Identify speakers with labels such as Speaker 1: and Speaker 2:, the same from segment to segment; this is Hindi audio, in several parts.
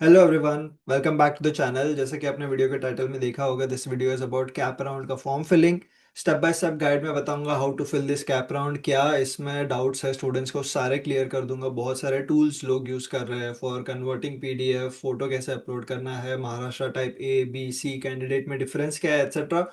Speaker 1: Hello everyone, welcome back to the channel. जैसे कि आपने वीडियो के टाइटल में देखा होगा, this video is about CAP round का form filling. Step by step guide में बताऊंगा how to fill this CAP round. क्या इसमें डाउट्स है स्टूडेंट्स को, सारे क्लियर कर दूंगा। बहुत सारे टूल्स लोग यूज कर रहे हैं फॉर कन्वर्टिंग पीडीएफ, फोटो कैसे अपलोड करना है, Maharashtra type A B C candidate में डिफरेंस क्या है, एक्सेट्रा।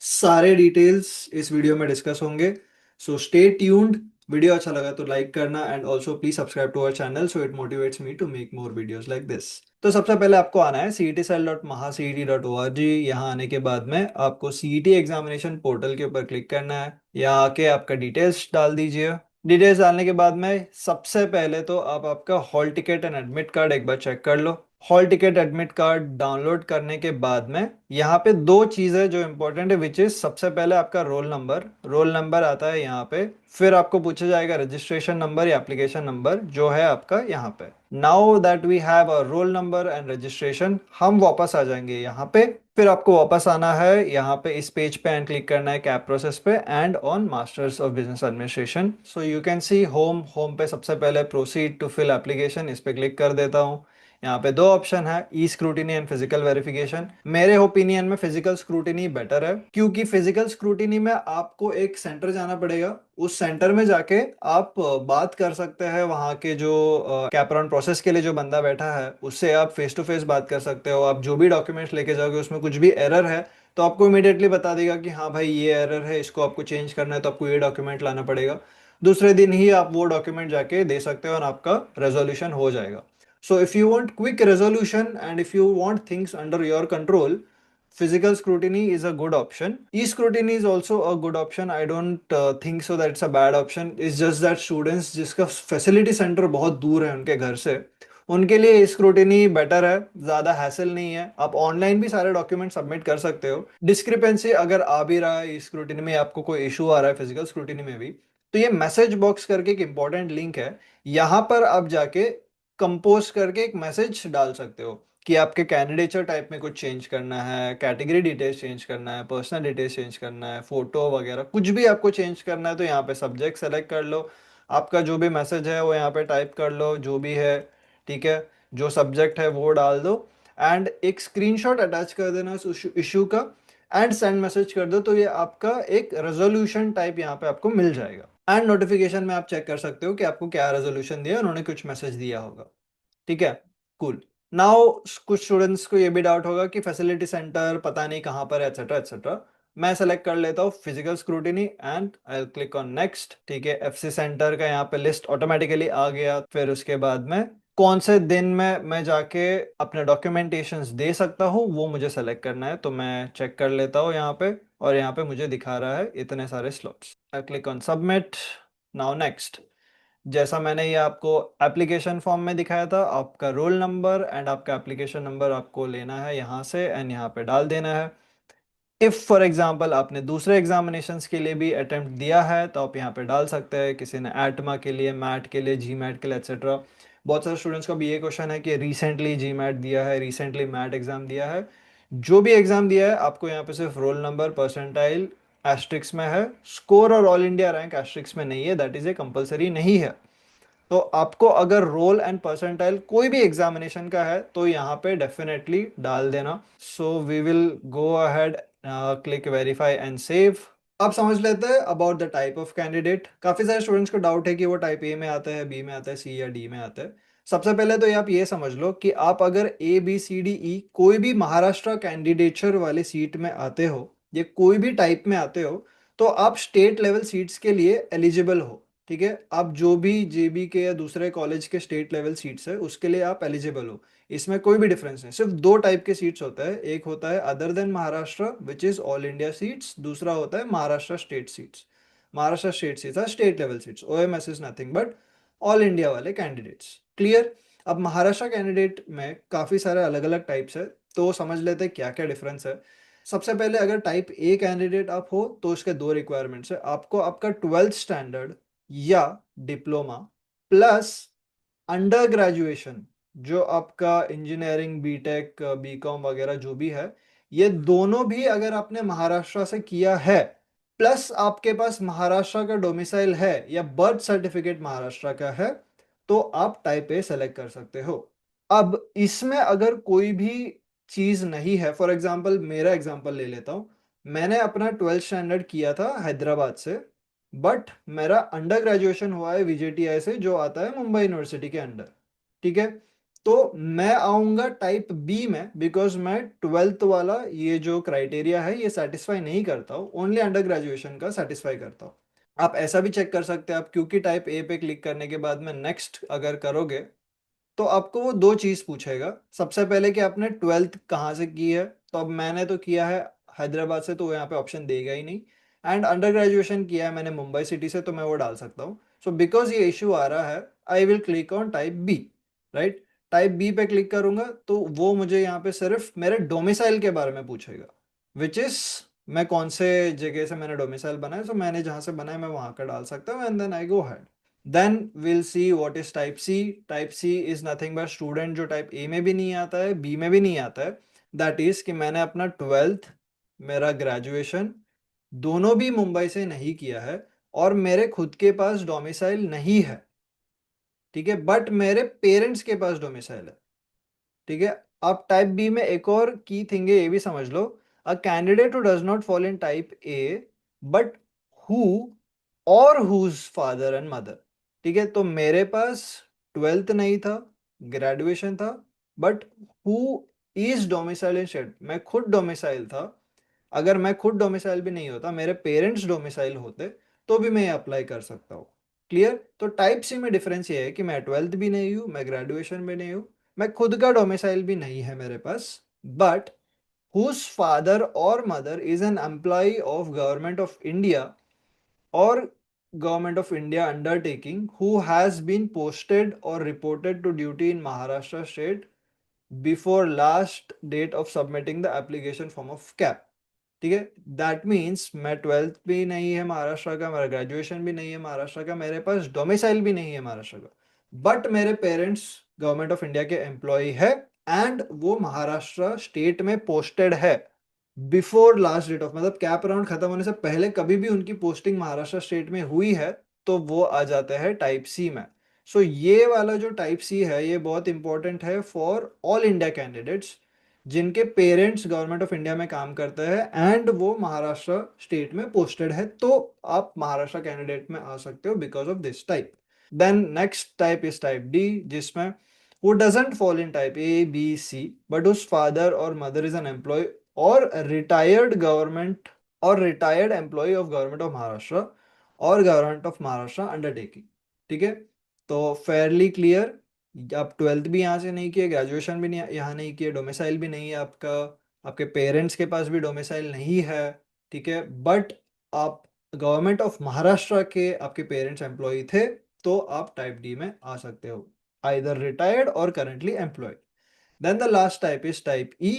Speaker 1: सारे डिटेल्स इस वीडियो में डिस्कस होंगे। So stay tuned. वीडियो अच्छा लगा तो लाइक करना and also please subscribe to our channel so it motivates me to make more videos like this. तो सबसे पहले आपको आना है cetcell.mahacet.org। यहाँ आने के बाद में आपको सीईटी एग्जामिनेशन पोर्टल के ऊपर क्लिक करना है। यहाँ आके आपका डिटेल्स डाल दीजिए। डिटेल्स डालने के बाद में सबसे पहले तो आप आपका hall ticket and admit card एक बार चेक कर लो। Hall ticket admit card download करने के बाद में यहाँ पे दो चीजें जो इंपॉर्टेंट है, विच इज सबसे पहले आपका रोल नंबर आता है यहाँ पे। फिर आपको पूछा जाएगा रजिस्ट्रेशन नंबर या एप्लीकेशन नंबर जो है आपका यहाँ पे। Now that we have a roll number and registration, हम वापस आ जाएंगे यहाँ पे। फिर आपको वापस आना है यहाँ पे इस पेज पे एंड क्लिक करना है कैप प्रोसेस पे and on masters of business administration. So you can see home पे सबसे पहले प्रोसीड टू फिल एप्लीकेशन, इस पे क्लिक कर देता हूँ। यहाँ पे दो ऑप्शन है, ई स्क्रूटिनी एंड फिजिकल वेरिफिकेशन। मेरे ओपिनियन में फिजिकल स्क्रूटिनी बेटर है, क्योंकि फिजिकल स्क्रूटिनी में आपको एक सेंटर जाना पड़ेगा। उस सेंटर में जाके आप बात कर सकते हैं वहाँ के जो कैप राउंड प्रोसेस के लिए जो बंदा बैठा है उससे आप फेस टू फेस बात कर सकते हो। आप जो भी डॉक्यूमेंट्स लेके जाओगे उसमें कुछ भी एरर है तो आपको इमीडिएटली बता देगा कि हाँ भाई ये एरर है, इसको आपको चेंज करना है तो आपको ये डॉक्यूमेंट लाना पड़ेगा। दूसरे दिन ही आप वो डॉक्यूमेंट जाके दे सकते हो और आपका रेजोल्यूशन हो जाएगा। So if you want quick resolution and if you want things under your control, physical scrutiny is a good option. E-scrutiny is also a good option. I don't think so that it's a bad option. It's just that students जिसका facility center बहुत दूर है उनके घर से, उनके लिए स्क्रूटिनी बेटर है, ज्यादा हैसल नहीं है। आप ऑनलाइन भी सारे डॉक्यूमेंट सबमिट कर सकते हो। डिस्क्रिपेंसी अगर आ भी रहा है स्क्रूटिनी में, आपको कोई इशू आ रहा है फिजिकल स्क्रूटिनी में भी, तो ये मैसेज बॉक्स करके एक इंपॉर्टेंट लिंक है। यहाँ पर आप जाके कंपोज करके एक मैसेज डाल सकते हो कि आपके कैंडिडेचर टाइप में कुछ चेंज करना है, कैटेगरी डिटेल्स चेंज करना है, पर्सनल डिटेल्स चेंज करना है, फोटो वगैरह कुछ भी आपको चेंज करना है तो यहाँ पे सब्जेक्ट सेलेक्ट कर लो। आपका जो भी मैसेज है वो यहाँ पे टाइप कर लो, जो भी है, ठीक है। जो सब्जेक्ट है वो डाल दो एंड एक स्क्रीनशॉट अटैच कर देना उस इशू का एंड सेंड मैसेज कर दो, तो ये आपका एक रेजोल्यूशन टाइप यहाँ पे आपको मिल जाएगा। एंड नोटिफिकेशन में आप चेक कर सकते हो कि आपको क्या रेजोल्यूशन दिया, उन्होंने कुछ मैसेज दिया होगा, ठीक है। कूल। नाउ कुछ स्टूडेंट्स को ये भी डाउट होगा कि फैसिलिटी सेंटर पता नहीं कहाँ पर है, एक्सेट्रा एक्सेट्रा। मैं सेलेक्ट कर लेता हूँ physical scrutiny and I click on next, ठीक है। एफसी सेंटर का यहाँ पे लिस्ट ऑटोमेटिकली आ गया। फिर उसके बाद में कौन से दिन में मैं जाके अपने डॉक्यूमेंटेशंस दे सकता हूँ वो मुझे सेलेक्ट करना है, तो मैं चेक कर लेता हूँ यहाँ पे। और यहाँ पे मुझे दिखा रहा है इतने सारे slots. I click on submit. Now next. जैसा मैंने ये आपको एप्लीकेशन फॉर्म में दिखाया था, आपका रोल नंबर एंड आपका एप्लीकेशन नंबर आपको लेना है यहाँ से एंड यहाँ पे डाल देना है। इफ फॉर एग्जांपल आपने दूसरे एग्जामिनेशंस के लिए भी अटेम्प्ट दिया है तो आप यहाँ पे डाल सकते हैं। किसी ने एटमा के लिए, मैट के लिए, जी मैट के लिए, एक्सेट्रा। बहुत सारे स्टूडेंट्स का भी ये क्वेश्चन है कि रिसेंटली जी मैट दिया है, रिसेंटली मैट एग्जाम दिया है। जो भी एग्जाम दिया है आपको यहाँ पे सिर्फ रोल नंबर, परसेंटाइल एस्ट्रिक्स में है, स्कोर और ऑल इंडिया रैंक एस्ट्रिक्स में नहीं है, दैट इज ए कंपलसरी नहीं है। तो आपको अगर रोल एंड परसेंटाइल कोई भी एग्जामिनेशन का है तो यहाँ पे डेफिनेटली डाल देना। So we will go ahead, click verify and save. अब समझ लेते हैं about the type of candidate. काफी सारे स्टूडेंट्स को डाउट है कि वो टाइप ए में आता है, बी में आता है, सी या डी में आता है। सबसे पहले तो ये आप ये समझ लो कि आप अगर ए बी सी डी ई कोई भी महाराष्ट्र कैंडिडेचर वाले सीट में आते हो या कोई भी टाइप में आते हो तो आप स्टेट लेवल सीट्स के लिए एलिजिबल हो, ठीक है। आप जो भी जेबी के या दूसरे कॉलेज के स्टेट लेवल सीट्स है उसके लिए आप एलिजिबल हो। इसमें कोई भी डिफरेंस नहीं, सिर्फ दो टाइप के सीट्स होता है। एक होता है other than Maharashtra which is all India seats, दूसरा होता है Maharashtra state seats. Maharashtra state seats are state level seats, OMS is nothing but all India वाले कैंडिडेट्स, क्लियर। अब महाराष्ट्र कैंडिडेट में काफी सारे अलग अलग टाइप्स है, तो समझ लेते हैं क्या क्या डिफरेंस है। सबसे पहले अगर टाइप ए कैंडिडेट आप हो तो इसके दो रिक्वायरमेंट्स है। आपको आपका ट्वेल्थ स्टैंडर्ड या डिप्लोमा प्लस अंडर ग्रेजुएशन, जो आपका इंजीनियरिंग, बीटेक, बीकॉम वगैरह जो भी है, ये दोनों भी अगर आपने महाराष्ट्र से किया है, प्लस आपके पास महाराष्ट्र का डोमिसाइल है या बर्थ सर्टिफिकेट महाराष्ट्र का है, तो आप टाइप ए सेलेक्ट कर सकते हो। अब इसमें अगर कोई भी चीज नहीं है, फॉर एग्जाम्पल मेरा एग्जाम्पल ले लेता हूँ, मैंने अपना 12th स्टैंडर्ड किया था हैदराबाद से, बट मेरा अंडर ग्रेजुएशन हुआ है VJTI से, जो आता है मुंबई यूनिवर्सिटी के अंडर। ठीक है, तो मैं आऊंगा टाइप बी में, बिकॉज मैं 12th वाला ये जो क्राइटेरिया है ये सेटिस्फाई नहीं करता हूँ, ओनली अंडर ग्रेजुएशन का सेटिस्फाई करता हूँ। आप ऐसा भी चेक कर सकते हैं, आप क्योंकि टाइप ए पे क्लिक करने के बाद में नेक्स्ट अगर करोगे तो आपको वो दो चीज पूछेगा। सबसे पहले कि आपने 12th कहाँ से की है, तो अब मैंने तो किया है हैदराबाद से, तो वो यहाँ पे ऑप्शन देगा ही नहीं। एंड अंडर ग्रेजुएशन किया है मैंने मुंबई सिटी से, तो मैं वो डाल सकता हूँ। सो बिकॉज ये इश्यू आ रहा है, I will click on type B. Right, type B पे क्लिक करूंगा तो वो मुझे यहाँ पे सिर्फ मेरे डोमिसाइल के बारे में पूछेगा, विच इज मैं कौन से जगह से मैंने डोमिसाइल बनाया, तो मैंने जहाँ से बनाया मैं वहां का डाल सकता हूँ, and then I go ahead. Then we'll see what is type C. Type C is nothing but student जो टाइप A में भी नहीं आता है, B में भी नहीं आता है। दैट इज कि मैंने अपना 12th, मेरा ग्रेजुएशन दोनों भी मुंबई से नहीं किया है, और मेरे खुद के पास डोमिसाइल नहीं है। ठीक है, बट मेरे पेरेंट्स के पास डोमिसाइल है। ठीक है, अब टाइप बी में एक और की थिंग है, ये भी समझ लो। A candidate who does not fall in type A, but who और हुज फादर एंड मदर। ठीक है, तो मेरे पास 12th नहीं था, ग्रेजुएशन था, but who is domicile in state, मैं खुद डोमिसाइल था। अगर मैं खुद डोमिसाइल भी नहीं होता, मेरे पेरेंट्स डोमिसाइल होते, तो भी मैं ये अप्लाई कर सकता हूँ। क्लियर? तो टाइप सी में डिफरेंस ये है कि मैं 12th भी नहीं हूँ, मैं ग्रेजुएशन भी नहीं हूँ, मैं खुद का डोमिसाइल भी नहीं है मेरे पास, बट हुज फादर और mother is an employee of Government of India और Government of India undertaking who has been posted और reported to duty in Maharashtra state before last date of submitting the application form of CAP. ठीक है, दैट मीन्स मैं 12th भी नहीं है महाराष्ट्र का, मेरा ग्रेजुएशन भी नहीं है महाराष्ट्र का, मेरे पास डोमिसाइल भी नहीं है महाराष्ट्र का, बट मेरे पेरेंट्स गवर्नमेंट ऑफ इंडिया के एम्प्लॉय है, एंड वो महाराष्ट्र स्टेट में पोस्टेड है बिफोर लास्ट डेट ऑफ, मतलब कैप राउंड खत्म होने से पहले कभी भी उनकी पोस्टिंग महाराष्ट्र स्टेट में हुई है, तो वो आ जाते हैं टाइप सी में। सो ये वाला जो टाइप सी है ये बहुत इंपॉर्टेंट है फॉर ऑल इंडिया कैंडिडेट्स जिनके पेरेंट्स गवर्नमेंट ऑफ इंडिया में काम करते हैं एंड वो महाराष्ट्र स्टेट में पोस्टेड है, तो आप महाराष्ट्र कैंडिडेट में आ सकते हो because of this type. Then next type is type D, जिसमें who doesn't fall in type A, B, C, but whose father or mother is an employee or retired government or retired employee of government of Maharashtra और गवर्नमेंट ऑफ महाराष्ट्र अंडरटेकिंग। ठीक है, तो फेयरली क्लियर। आप 12th भी यहाँ से नहीं किए, ग्रेजुएशन भी नहीं यहाँ नहीं किए, डोमिसाइल भी नहीं है आपका, आपके पेरेंट्स के पास भी डोमिसाइल नहीं है। ठीक है, बट आप गवर्नमेंट ऑफ महाराष्ट्र के आपके पेरेंट्स एम्प्लॉय थे, तो आप टाइप डी में आ सकते हो, either retired or currently employed. Then the last type is type E,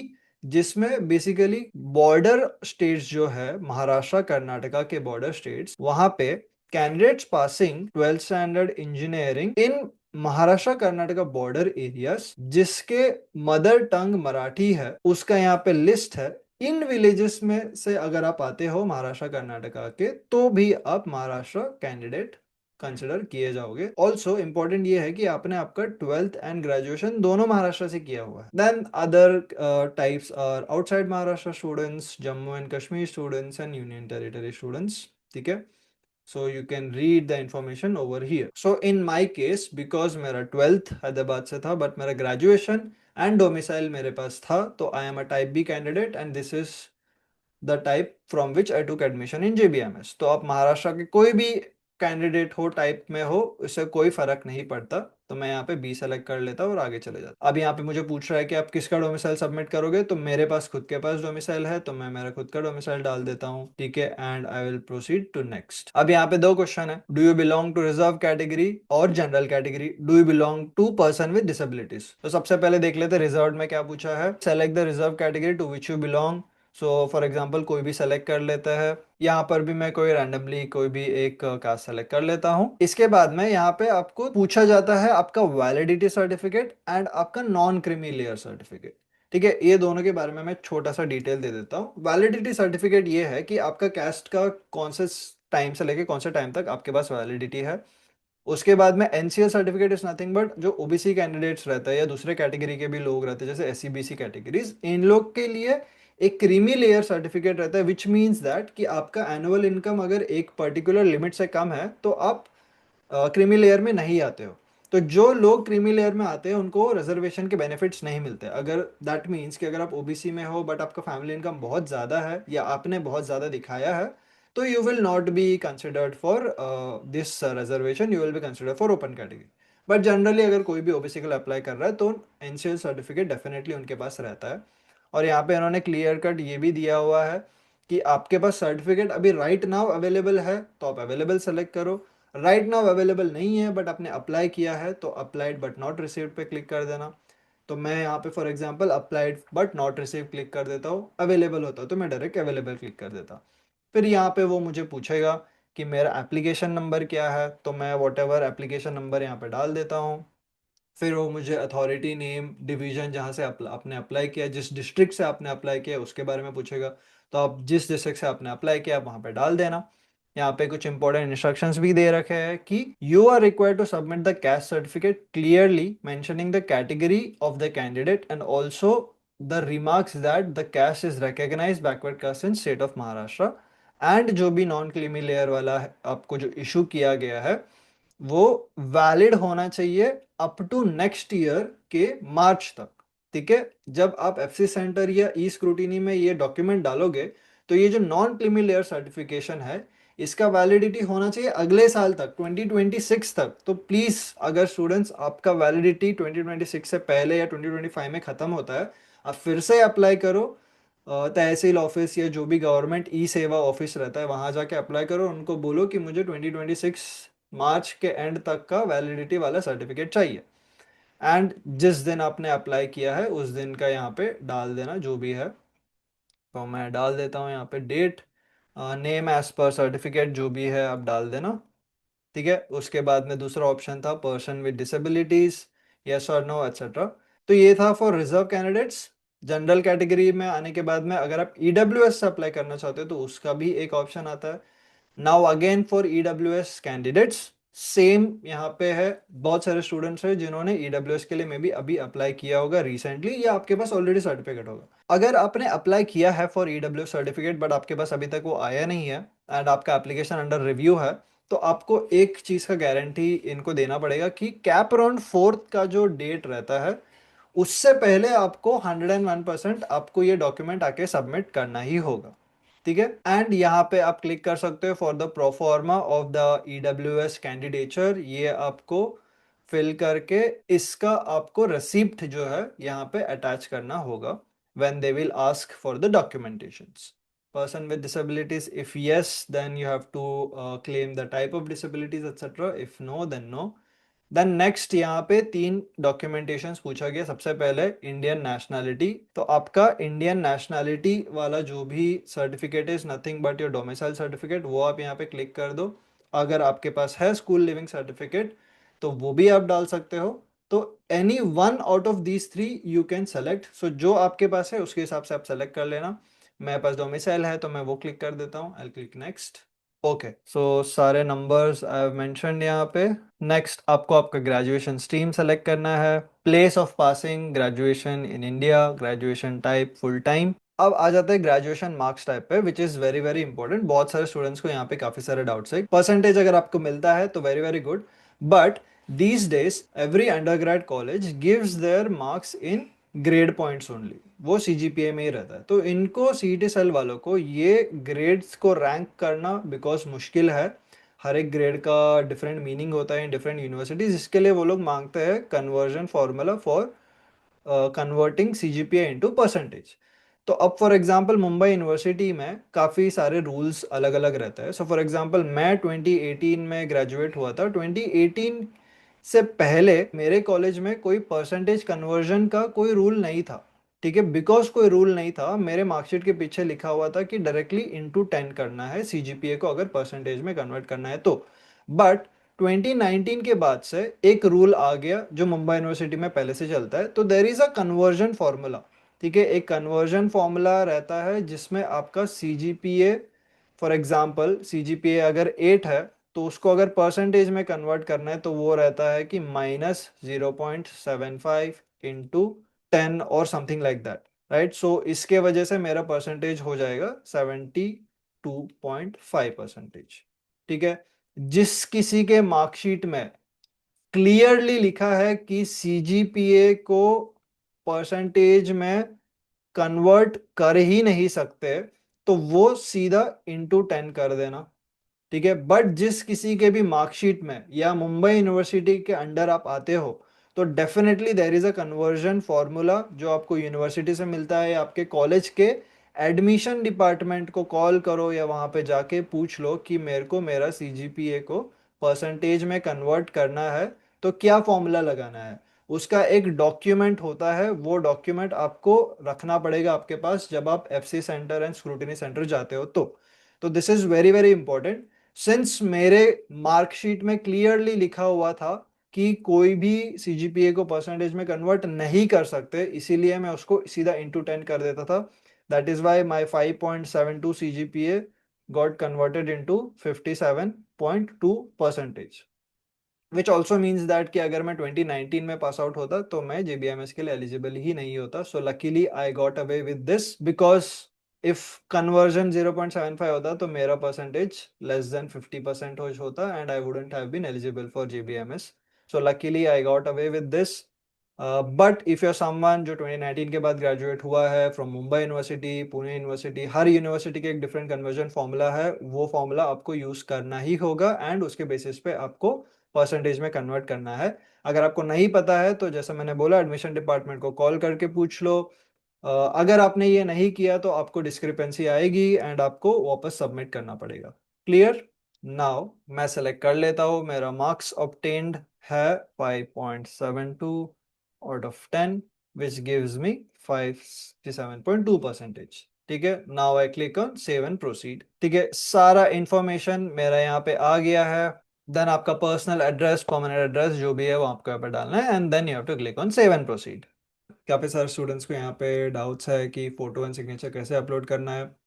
Speaker 1: जिसमें बेसिकली बॉर्डर स्टेट्स जो है महाराष्ट्र कर्नाटका के बॉर्डर स्टेट्स, वहां पे candidates passing 12th standard engineering in Maharashtra Karnataka border areas जिसके मदर टंग मराठी है, उसका यहाँ पे लिस्ट है। इन विलेजेस में से अगर आप आते हो महाराष्ट्र कर्नाटका के, तो भी आप महाराष्ट्र कैंडिडेट कंसिडर किए जाओगे। ऑल्सो इंपॉर्टेंट ये है कि आपने आपका 12th एंड ग्रेजुएशन दोनों महाराष्ट्र से किया हुआ है। Then other types are outside Maharashtra students, Jammu and Kashmir students and union territory students. ठीक है, so you can read the information over here. So in my case, because मेरा 12th हैदराबाद से था but मेरा graduation and domicile मेरे पास था, तो I am a type B candidate and this is the type from which I took admission in JBMS। तो आप महाराष्ट्र के कोई भी कैंडिडेट हो, टाइप में हो, इससे कोई फर्क नहीं पड़ता। तो मैं यहाँ पे बी सेलेक्ट कर लेता हूँ और आगे चले जाता। अब यहाँ पे मुझे पूछ रहा है कि आप किसका डोमिसाइल सबमिट करोगे, तो मेरे पास खुद के पास डोमिसाइल है, तो मैं मेरा खुद का डोमिसाइल डाल देता हूँ। ठीक है, and I will proceed to next. अब यहाँ पे दो क्वेश्चन है, do you belong to reserve category और general category, do you belong to person with disabilities. तो सबसे पहले देख लेते रिजर्व में क्या पूछा है। Select the reserve category to which you belong. So for example कोई भी सेलेक्ट कर लेता है, यहाँ पर भी मैं कोई रैंडमली कोई भी एक कास्ट सेलेक्ट कर लेता हूँ। इसके बाद में यहाँ पे आपको पूछा जाता है आपका वैलिडिटी सर्टिफिकेट एंड आपका नॉन क्रीमी लेयर सर्टिफिकेट। ठीक है, ये दोनों के बारे में मैं छोटा सा डिटेल दे देता हूँ। वैलिडिटी सर्टिफिकेट ये है कि आपका कास्ट का कौन से टाइम से लेके कौन से टाइम तक आपके पास वैलिडिटी है, उसके बाद में NCL certificate is nothing but जो ओबीसी कैंडिडेट्स रहते हैं या दूसरे कैटेगरी के भी लोग रहते हैं जैसे एससी बीसी कैटेगरीज, इन लोग के लिए एक क्रीमी लेयर सर्टिफिकेट रहता है, विच मीन्स दैट कि आपका एनुअल इनकम अगर एक पर्टिकुलर लिमिट से कम है तो आप क्रीमी लेयर में नहीं आते हो। तो जो लोग क्रीमी लेयर में आते हैं उनको रिजर्वेशन के बेनिफिट्स नहीं मिलते। अगर दैट मीन्स कि अगर आप ओबीसी में हो बट आपका फैमिली इनकम बहुत ज़्यादा है या आपने बहुत ज़्यादा दिखाया है, तो you will not be considered for this reservation, you will be considered for open category. But generally अगर कोई भी ओबीसी के लिए अप्लाई कर रहा है तो एनसीएल सर्टिफिकेट डेफिनेटली उनके पास रहता है। और यहाँ पे इन्होंने क्लियर कट ये भी दिया हुआ है कि आपके पास सर्टिफिकेट अभी राइट नाउ अवेलेबल है तो आप अवेलेबल सेलेक्ट करो, राइट नाउ अवेलेबल नहीं है बट आपने अप्लाई किया है तो अप्लाइड बट नॉट रिसीव्ड पे क्लिक कर देना। तो मैं यहाँ पे for example applied but not receive click कर देता हूँ, अवेलेबल होता तो मैं डायरेक्ट अवेलेबल क्लिक कर देता। फिर यहाँ पे वो मुझे पूछेगा कि मेरा एप्लीकेशन नंबर क्या है, तो मैं वॉट एवर एप्लीकेशन नंबर यहाँ पे डाल देता हूँ। फिर वो मुझे अथॉरिटी नेम, डिवीजन जहाँ से आपने अप्लाई किया, जिस डिस्ट्रिक्ट से आपने अप्लाई किया उसके बारे में पूछेगा, तो आप जिस डिस्ट्रिक्ट से आपने अप्लाई किया आप वहाँ पे डाल देना। यहाँ पे कुछ इंपॉर्टेंट इंस्ट्रक्शंस भी दे रखे हैं कि you are required to submit the caste certificate clearly mentioning the category of the candidate and also the remarks that the caste is recognised backward caste in state of Maharashtra. And जो भी नॉन क्रीमी लेयर वाला है आपको जो इशू किया गया है वो वैलिड होना चाहिए अप टू नेक्स्ट ईयर के मार्च तक। ठीक है, जब आप एफसी सेंटर या ई स्क्रूटिनी में ये डॉक्यूमेंट डालोगे तो ये जो नॉन क्रीमी लेयर सर्टिफिकेशन है इसका वैलिडिटी होना चाहिए अगले साल तक, 2026 तक। तो प्लीज अगर स्टूडेंट्स आपका वैलिडिटी 2026 से पहले या 2025 में खत्म होता है, आप फिर से अप्लाई करो। तहसील ऑफिस या जो भी गवर्नमेंट ई सेवा ऑफिस रहता है वहां जाके अप्लाई करो, उनको बोलो कि मुझे 2026 मार्च के एंड तक का वैलिडिटी वाला सर्टिफिकेट चाहिए। एंड जिस दिन आपने अप्लाई किया है उस दिन का यहाँ पे डाल देना जो भी है। तो मैं डाल देता हूँ यहाँ पे date, name as per certificate जो भी है आप डाल देना। ठीक है, उसके बाद में दूसरा ऑप्शन था पर्सन विद डिसेबिलिटीज, यस और नो एक्सेट्रा। तो ये था for reserve candidates. General category में आने के बाद में अगर आप ईडब्ल्यूएस से अप्लाई करना चाहते हो तो उसका भी एक ऑप्शन आता है। Now again for EWS candidates same यहाँ पे है, बहुत सारे स्टूडेंट्स हैं जिन्होंने ईडब्ल्यूएस के लिए मे बी अभी अप्लाई किया होगा रिसेंटली या आपके पास ऑलरेडी सर्टिफिकेट होगा। अगर आपने अप्लाई किया है फॉर ईडब्ल्यूएस सर्टिफिकेट बट आपके पास अभी तक वो आया नहीं है एंड आपका एप्लीकेशन अंडर रिव्यू है, तो आपको एक चीज का गारंटी इनको देना पड़ेगा कि कैप राउंड 4th का जो डेट रहता है उससे पहले आपको 101% आपको ये डॉक्यूमेंट आके सबमिट करना ही होगा। ठीक है, एंड यहाँ पे आप क्लिक कर सकते हो for the proforma of the EWS candidature, ये आपको फिल करके इसका आपको रिसिप्ट जो है यहाँ पे अटैच करना होगा when they will ask for the documentations. Person with disabilities, if yes, then you have to claim the type of disabilities, etc. If no, then no. Then next यहाँ पे 3 डॉक्यूमेंटेशन पूछा गया। सबसे पहले इंडियन नेशनैलिटी, तो आपका इंडियन नेशनैलिटी वाला जो भी certificate is nothing but your domicile certificate, वो आप यहाँ पे क्लिक कर दो। अगर आपके पास है स्कूल लिविंग सर्टिफिकेट तो वो भी आप डाल सकते हो। तो any one out of these 3 you can select. So जो आपके पास है उसके हिसाब से आप सेलेक्ट कर लेना। मेरे पास डोमिसाइल है तो मैं वो क्लिक कर देता हूँ, आई क्लिक नेक्स्ट। ओके, सो सारे नंबर्स आई हैव मेंशन्ड यहाँ पे। नेक्स्ट आपको आपका ग्रेजुएशन स्ट्रीम सेलेक्ट करना है, place of passing graduation in India, graduation type full time. अब आ जाता है ग्रेजुएशन मार्क्स टाइप पे which is very very important. बहुत सारे स्टूडेंट्स को यहाँ पे काफी सारे डाउट्स है। परसेंटेज अगर आपको मिलता है तो very very good, but these days every undergrad college gives their marks in grade points only, वो सीजीपीए में ही रहता है। तो इनको सीईटी सेल वालों को ये ग्रेड्स को रैंक करना बिकॉज मुश्किल है। हर एक ग्रेड का डिफरेंट मीनिंग होता है इन डिफरेंट यूनिवर्सिटीज, इसके लिए वो लोग मांगते हैं conversion formula for converting CGPA into percentage. तो अब फॉर एग्जांपल मुंबई यूनिवर्सिटी में काफ़ी सारे रूल्स अलग अलग रहते हैं। सो फॉर एग्जांपल मैं 2018 में ग्रेजुएट हुआ था। 2018 से पहले मेरे कॉलेज में कोई परसेंटेज कन्वर्जन का कोई रूल नहीं था। ठीक है, बिकॉज कोई रूल नहीं था मेरे मार्कशीट के पीछे लिखा हुआ था कि डायरेक्टली इनटू 10 करना है सीजीपीए को अगर परसेंटेज में कन्वर्ट करना है तो। बट 2019 के बाद से एक रूल आ गया जो मुंबई यूनिवर्सिटी में पहले से चलता है, तो there is a conversion formula. ठीक है, एक कन्वर्जन फॉर्मूला रहता है जिसमें आपका सीजीपीए, फॉर एग्जांपल सीजीपीए अगर 8 है तो उसको अगर परसेंटेज में कन्वर्ट करना है तो वो रहता है कि -0.75 इंटू 10 और समथिंग लाइक दैट, राइट। सो इसके वजह से मेरा परसेंटेज हो जाएगा 72.5%। ठीक है। जिस किसी के मार्कशीट में क्लियरली लिखा है कि सीजीपीए को परसेंटेज में कन्वर्ट कर ही नहीं सकते, तो वो सीधा इंटू 10 कर देना। ठीक है। बट जिस किसी के भी मार्कशीट में या मुंबई यूनिवर्सिटी के अंडर आप आते हो, तो definitely there is a conversion formula जो आपको यूनिवर्सिटी से मिलता है, या आपके कॉलेज के एडमिशन डिपार्टमेंट को कॉल करो या वहां पे जाके पूछ लो कि मेरे को मेरा सीजीपीए को परसेंटेज में कन्वर्ट करना है, तो क्या फॉर्मूला लगाना है। उसका एक डॉक्यूमेंट होता है, वो डॉक्यूमेंट आपको रखना पड़ेगा आपके पास जब आप FC centre and scrutiny centre जाते हो। तो this is very very important. Since मेरे मार्कशीट में क्लियरली लिखा हुआ था कि कोई भी सीजीपीए को परसेंटेज में कन्वर्ट नहीं कर सकते, इसीलिए मैं उसको सीधा इंटू 10 कर देता था। That is why my 5.72 CGPA got converted into 57.2 percentage, which also means that कि अगर मैं 2019 में पास आउट होता तो मैं जेबीएमएस के लिए एलिजिबल ही नहीं होता। सो luckily I got away with this, because if conversion 0.75 होता तो मेरा परसेंटेज लेस देन 50% हो होता and I wouldn't have been eligible for JBMS. So luckily I got away with this. But if you are someone जो 2019 के बाद ग्रेजुएट हुआ है from Mumbai university, Pune university, हर यूनिवर्सिटी के एक डिफरेंट कन्वर्जन फॉर्मूला है, वो फॉर्मूला आपको यूज करना ही होगा एंड उसके बेसिस पे आपको परसेंटेज में कन्वर्ट करना है। अगर आपको नहीं पता है तो जैसे मैंने बोला, एडमिशन डिपार्टमेंट को कॉल करके पूछ लो। अगर आपने ये नहीं किया तो आपको डिस्क्रिपेंसी आएगी एंड आपको वापस सबमिट करना पड़ेगा। क्लियर। नाउ मैं सेलेक्ट कर लेता हूँ, मेरा मार्क्स ऑब्टेन्ड है 5.72 out of 10 which gives me 57.2 percentage. ठीक है। Now I click on save and proceed. ठीक है, सारा इंफॉर्मेशन मेरा यहाँ पे आ गया है। देन आपका पर्सनल एड्रेस, परमानेंट एड्रेस जो भी है वो आपको यहाँ पे डालना है and then you have to click on save and proceed. काफ़ी सारे स्टूडेंट्स को यहाँ पे डाउट्स है कि फ़ोटो एंड सिग्नेचर कैसे अपलोड करना है।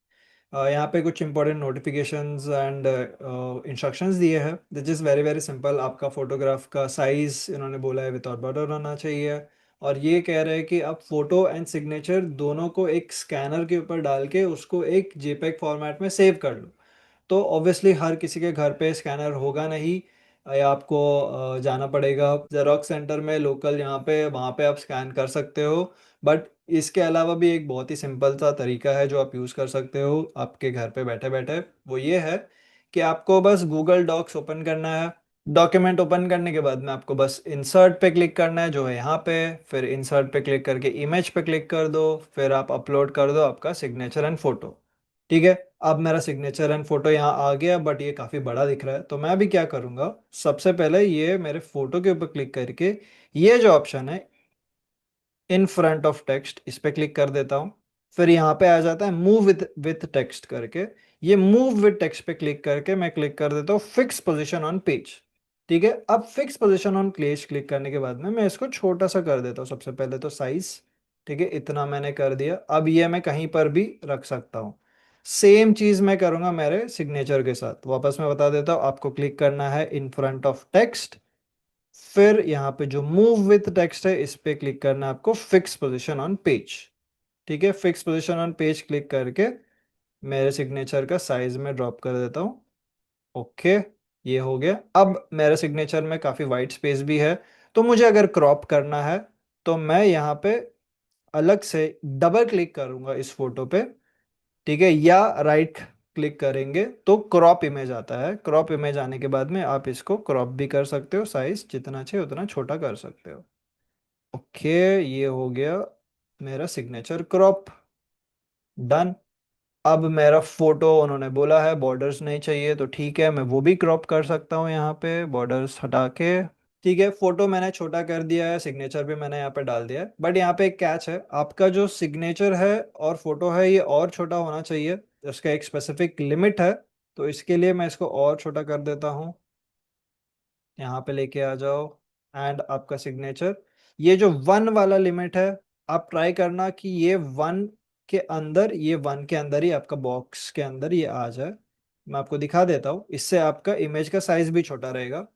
Speaker 1: यहाँ पे कुछ इंपॉर्टेंट नोटिफिकेशंस एंड इंस्ट्रक्शंस दिए हैं, this is very very simple. आपका फोटोग्राफ का साइज़ इन्होंने बोला है विदाउट बॉर्डर होना चाहिए, और ये कह रहे हैं कि आप फोटो एंड सिग्नेचर दोनों को एक स्कैनर के ऊपर डाल के उसको एक जेपेग फॉर्मेट में सेव कर लो। तो ऑब्वियसली हर किसी के घर पे स्कैनर होगा नहीं, या आपको जाना पड़ेगा जेरोक्स सेंटर में लोकल, यहाँ पे वहाँ पे आप स्कैन कर सकते हो। बट इसके अलावा भी एक बहुत ही सिंपल सा तरीका है जो आप यूज़ कर सकते हो आपके घर पे बैठे बैठे। वो ये है कि आपको बस गूगल डॉक्स ओपन करना है। डॉक्यूमेंट ओपन करने के बाद में आपको बस इंसर्ट पे क्लिक करना है जो है यहाँ पे, फिर इंसर्ट पे क्लिक करके इमेज पे क्लिक कर दो, फिर आप अपलोड कर दो आपका सिग्नेचर एंड फोटो। ठीक है। अब मेरा सिग्नेचर एंड फोटो यहाँ आ गया, बट ये काफ़ी बड़ा दिख रहा है, तो मैं अभी क्या करूँगा, सबसे पहले ये मेरे फोटो के ऊपर क्लिक करके ये जो ऑप्शन है इन फ्रंट ऑफ टेक्स्ट, इस पे क्लिक कर देता हूँ। फिर यहाँ पे आ जाता है मूव विथ टेक्स्ट करके, ये मूव विथ टेक्स्ट पे क्लिक करके मैं क्लिक कर देता हूँ फिक्स पोजीशन ऑन पेज। ठीक है। अब fix position on page click करने के बाद में मैं इसको छोटा सा कर देता हूँ, सबसे पहले तो साइज। ठीक है, इतना मैंने कर दिया। अब ये मैं कहीं पर भी रख सकता हूँ। सेम चीज मैं करूंगा मेरे सिग्नेचर के साथ, वापस मैं बता देता हूँ, आपको क्लिक करना है इन फ्रंट ऑफ टेक्स्ट, फिर यहाँ पे जो मूव विथ टेक्स्ट है इस पे क्लिक करना है आपको फिक्स पोजीशन ऑन पेज। ठीक है, fix position on page click करके मेरे सिग्नेचर का साइज में ड्रॉप कर देता हूँ। ओके, ये हो गया। अब मेरे सिग्नेचर में काफी वाइट स्पेस भी है, तो मुझे अगर क्रॉप करना है तो मैं यहाँ पे अलग से डबल क्लिक करूंगा इस फोटो पे। ठीक है, या राइट क्लिक करेंगे तो क्रॉप इमेज आता है। क्रॉप इमेज आने के बाद में आप इसको क्रॉप भी कर सकते हो, साइज जितना चाहिए उतना छोटा कर सकते हो। ओके, ये हो गया मेरा सिग्नेचर क्रॉप, डन। अब मेरा फोटो उन्होंने बोला है बॉर्डर्स नहीं चाहिए, तो ठीक है, मैं वो भी क्रॉप कर सकता हूँ यहाँ पे बॉर्डर्स हटा के। ठीक है, फोटो मैंने छोटा कर दिया है, सिग्नेचर भी मैंने यहाँ पे डाल दिया है, बट यहाँ पे एक कैच है, आपका जो सिग्नेचर है और फोटो है ये और छोटा होना चाहिए, उसका एक स्पेसिफिक लिमिट है। तो इसके लिए मैं इसको और छोटा कर देता हूँ, यहाँ पे लेके आ जाओ। एंड आपका सिग्नेचर, ये जो 1 वाला लिमिट है, आप ट्राई करना कि ये 1 के अंदर, ये 1 के अंदर ही आपका बॉक्स के अंदर ये आ जाए। मैं आपको दिखा देता हूँ, इससे आपका इमेज का साइज भी छोटा रहेगा।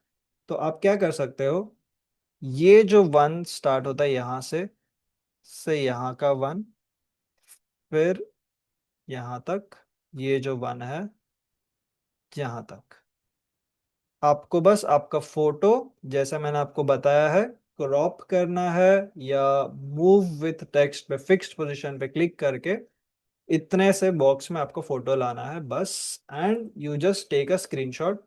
Speaker 1: तो आप क्या कर सकते हो, ये जो वन स्टार्ट होता है यहाँ से यहाँ का वन, फिर यहाँ तक, ये जो वन है यहाँ तक, आपको बस आपका फोटो, जैसा मैंने आपको बताया है, क्रॉप करना है या मूव विथ टेक्स्ट पे फिक्स्ड पोजीशन पे क्लिक करके इतने से बॉक्स में आपको फोटो लाना है बस। And you just take a screenshot.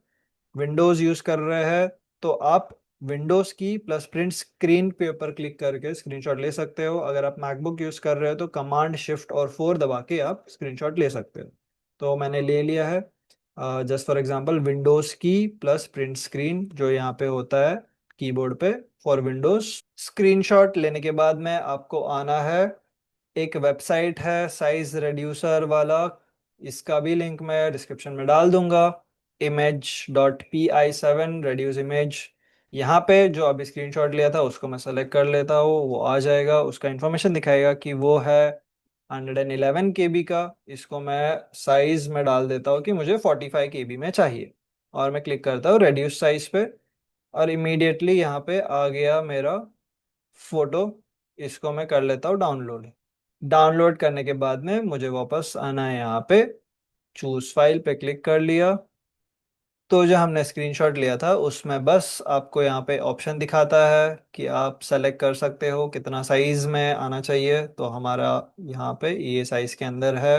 Speaker 1: Windows use कर रहे हैं तो आप विंडोज की प्लस प्रिंट स्क्रीन पे ऊपर क्लिक करके स्क्रीनशॉट ले सकते हो। अगर आप मैकबुक यूज कर रहे हो तो कमांड शिफ्ट और 4 दबा के आप स्क्रीनशॉट ले सकते हो। तो मैंने ले लिया है। जस्ट फॉर एग्जांपल विंडोज की प्लस प्रिंट स्क्रीन जो यहाँ पे होता है कीबोर्ड पे फॉर विंडोज। स्क्रीनशॉट लेने के बाद में आपको आना है, एक वेबसाइट है साइज रेड्यूसर वाला, इसका भी लिंक मैं डिस्क्रिप्शन में डाल दूंगा। image.pi7 reduce image, यहाँ पे जो अभी स्क्रीनशॉट लिया था उसको मैं सेलेक्ट कर लेता हूँ, वो आ जाएगा। उसका इन्फॉर्मेशन दिखाएगा कि वो है 111 KB का। इसको मैं साइज में डाल देता हूँ कि मुझे 45 KB में चाहिए, और मैं क्लिक करता हूँ रेड्यूस साइज पे, और इमीडिएटली यहाँ पे आ गया मेरा फोटो। इसको मैं कर लेता हूँ डाउनलोड। डाउनलोड करने के बाद में मुझे वापस आना है यहाँ पे, चूज फाइल पे क्लिक कर लिया। तो जो हमने स्क्रीनशॉट लिया था उसमें बस आपको यहाँ पे ऑप्शन दिखाता है कि आप सेलेक्ट कर सकते हो कितना साइज में आना चाहिए। तो हमारा यहाँ पे ये साइज के अंदर है,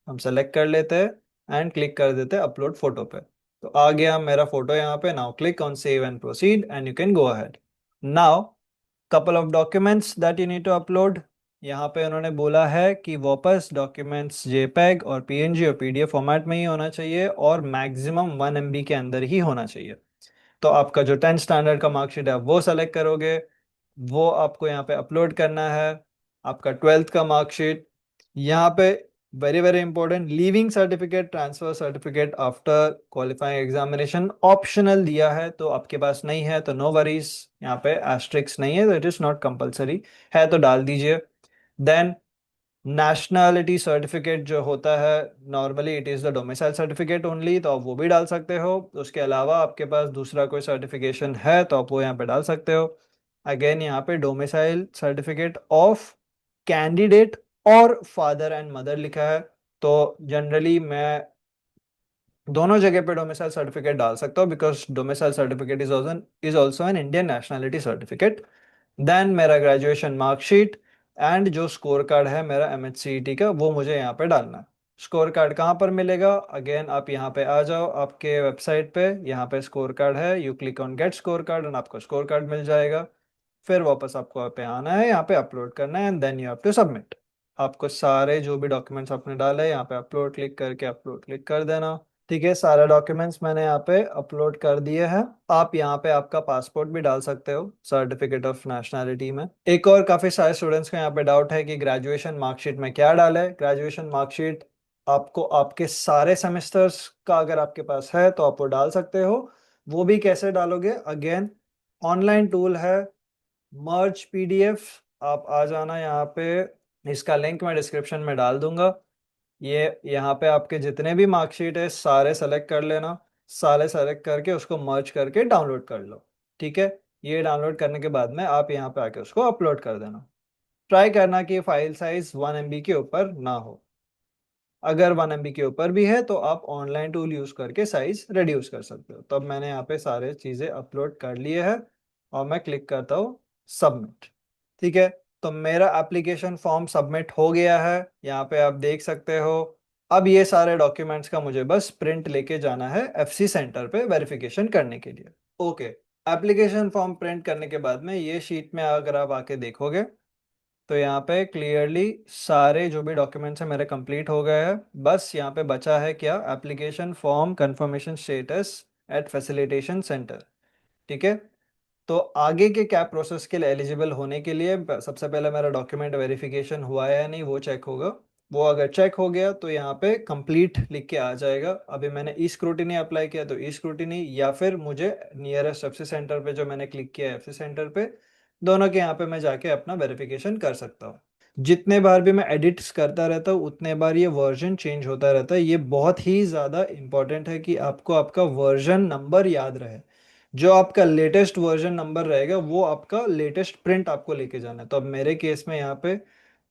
Speaker 1: हम सेलेक्ट कर लेते हैं एंड क्लिक कर देते हैं अपलोड फोटो पे। तो आ गया मेरा फोटो यहाँ पे। Now click on save and proceed and you can go ahead. Now couple of documents that you need to upload। यहाँ पे उन्होंने बोला है कि वापस डॉक्यूमेंट्स जेपीईजी और पीएनजी और पीडीएफ फॉर्मेट में ही होना चाहिए और मैक्सिमम 1 MB के अंदर ही होना चाहिए। तो आपका जो 10th स्टैंडर्ड का मार्कशीट है वो सेलेक्ट करोगे, वो आपको यहाँ पे अपलोड करना है। आपका 12th का मार्कशीट, यहाँ पे very very important, leaving certificate, transfer certificate after qualifying examination optional दिया है, तो आपके पास नहीं है तो नो वरीज, यहाँ पे एस्ट्रिक्स नहीं है तो इट इज नॉट कंपलसरी, है तो डाल दीजिए। देन नेशनैलिटी सर्टिफिकेट जो होता है, normally it is the domicile certificate only, तो आप वो भी डाल सकते हो। उसके अलावा आपके पास दूसरा कोई सर्टिफिकेशन है तो आप वो यहाँ पे डाल सकते हो। अगेन यहाँ पे डोमिसाइल सर्टिफिकेट ऑफ कैंडिडेट और फादर एंड मदर लिखा है, तो जनरली मैं दोनों जगह पे डोमिसाइल सर्टिफिकेट डाल सकता हूँ because domicile certificate is also an Indian nationality certificate. Then मेरा ग्रेजुएशन मार्कशीट एंड जो स्कोर कार्ड है मेरा एमएचसीईटी का वो मुझे यहाँ पे डालना है। स्कोर कार्ड कहाँ पर मिलेगा, अगेन आप यहाँ पे आ जाओ आपके वेबसाइट पे, यहाँ पे स्कोर कार्ड है, you click on get score card and आपको स्कोर कार्ड मिल जाएगा। फिर वापस आपको यहाँ पे आना है, यहाँ पे अपलोड करना है and then you have to submit. आपको सारे जो भी डॉक्यूमेंट्स आपने डाले यहाँ पे अपलोड क्लिक करके अपलोड क्लिक कर देना। ठीक है, सारे डॉक्यूमेंट्स मैंने यहाँ पे अपलोड कर दिए हैं। आप यहाँ पे आपका पासपोर्ट भी डाल सकते हो सर्टिफिकेट ऑफ नेशनैलिटी में। एक और काफी सारे स्टूडेंट्स का यहाँ पे डाउट है कि ग्रेजुएशन मार्कशीट में क्या डाले। ग्रेजुएशन मार्कशीट आपको आपके सारे सेमेस्टर्स का अगर आपके पास है तो आप वो डाल सकते हो। वो भी कैसे डालोगे, अगेन ऑनलाइन टूल है मर्ज पीडीएफ, आप आ जाना यहाँ पे, इसका लिंक मैं डिस्क्रिप्शन में डाल दूंगा। ये यहाँ पे आपके जितने भी मार्कशीट है सारे सेलेक्ट कर लेना, सारे सेलेक्ट करके उसको मर्ज करके डाउनलोड कर लो। ठीक है, ये डाउनलोड करने के बाद में आप यहाँ पे आके उसको अपलोड कर देना। ट्राई करना कि फाइल साइज 1 MB के ऊपर ना हो। अगर 1 MB के ऊपर भी है तो आप ऑनलाइन टूल यूज करके साइज रिड्यूस कर सकते हो। तब मैंने यहाँ पे सारे चीजें अपलोड कर लिए हैं और मैं क्लिक करता हूँ सबमिट। ठीक है, तो मेरा एप्लीकेशन फॉर्म सबमिट हो गया है, यहाँ पे आप देख सकते हो। अब ये सारे डॉक्यूमेंट्स का मुझे बस प्रिंट लेके जाना है एफसी सेंटर पे वेरिफिकेशन करने के लिए। ओके, एप्लीकेशन फॉर्म प्रिंट करने के बाद में ये शीट में अगर आप आके देखोगे तो यहाँ पे क्लियरली सारे जो भी डॉक्यूमेंट्स हैं मेरे कंप्लीट हो गए हैं। बस यहाँ पे बचा है क्या, application form confirmation status at facilitation centre. ठीक है, तो आगे के क्या प्रोसेस के लिए एलिजिबल होने के लिए सबसे पहले मेरा डॉक्यूमेंट वेरिफिकेशन हुआ है या नहीं वो चेक होगा। वो अगर चेक हो गया तो यहाँ पे कंप्लीट लिख के आ जाएगा। अभी मैंने ई स्क्रूटिनी अप्लाई किया तो ई स्क्रूटिनी, या फिर मुझे नियरेस्ट एफसी सेंटर पे जो मैंने क्लिक किया है एफसी सेंटर पे, दोनों के यहाँ पे मैं जाके अपना वेरिफिकेशन कर सकता हूँ। जितने बार भी मैं एडिट्स करता रहता हूँ उतने बार ये वर्जन चेंज होता रहता है। ये बहुत ही ज़्यादा इम्पोर्टेंट है कि आपको आपका वर्जन नंबर याद रहे। जो आपका लेटेस्ट वर्जन नंबर रहेगा वो आपका लेटेस्ट प्रिंट आपको लेके जाना है। तो अब मेरे केस में यहाँ पे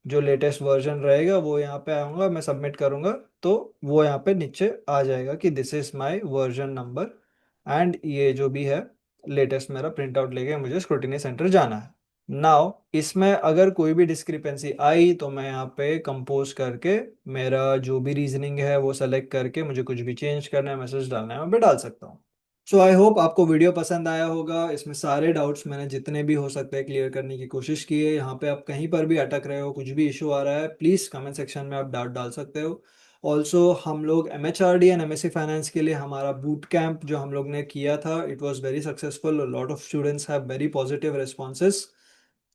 Speaker 1: जो लेटेस्ट वर्जन रहेगा वो यहाँ पे आऊँगा, मैं सबमिट करूँगा तो वो यहाँ पे नीचे आ जाएगा कि this is my version number and ये जो भी है लेटेस्ट मेरा प्रिंट आउट लेके मुझे स्क्रूटिनी सेंटर जाना है। नाउ इसमें अगर कोई भी डिस्क्रिपेंसी आई तो मैं यहाँ पे कंपोज करके मेरा जो भी रीजनिंग है वो सेलेक्ट करके मुझे कुछ भी चेंज करना है, मैसेज डालना है, मैं पे डाल सकता हूँ। सो आई होप आपको वीडियो पसंद आया होगा। इसमें सारे डाउट्स मैंने जितने भी हो सकते हैं क्लियर करने की कोशिश की है। यहाँ पे आप कहीं पर भी अटक रहे हो, कुछ भी इशू आ रहा है, प्लीज़ कमेंट सेक्शन में आप डाउट डाल सकते हो। ऑल्सो हम लोग MHRD एंड MSc फाइनेंस के लिए हमारा बूट कैंप जो हम लोग ने किया था, it was very successful. Lot of students have very positive responses.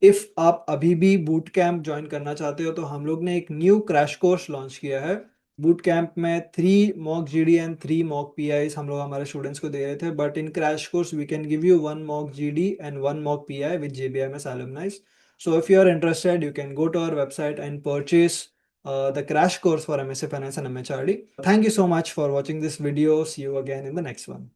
Speaker 1: If आप अभी भी बूट कैंप ज्वाइन करना चाहते हो तो हम लोग ने एक न्यू क्रैश कोर्स लॉन्च किया है। बूट कैंप में 3 mock GD and 3 mock PIs हम लोग हमारे स्टूडेंट्स को दे रहे थे, but in crash course we can give you 1 mock GD and 1 mock PI with JBMS alumni. So if you are interested, you can go to our website and purchase the crash course for MSc Finance and MHRD. Thank you so much for watching this video. See you again in the next one.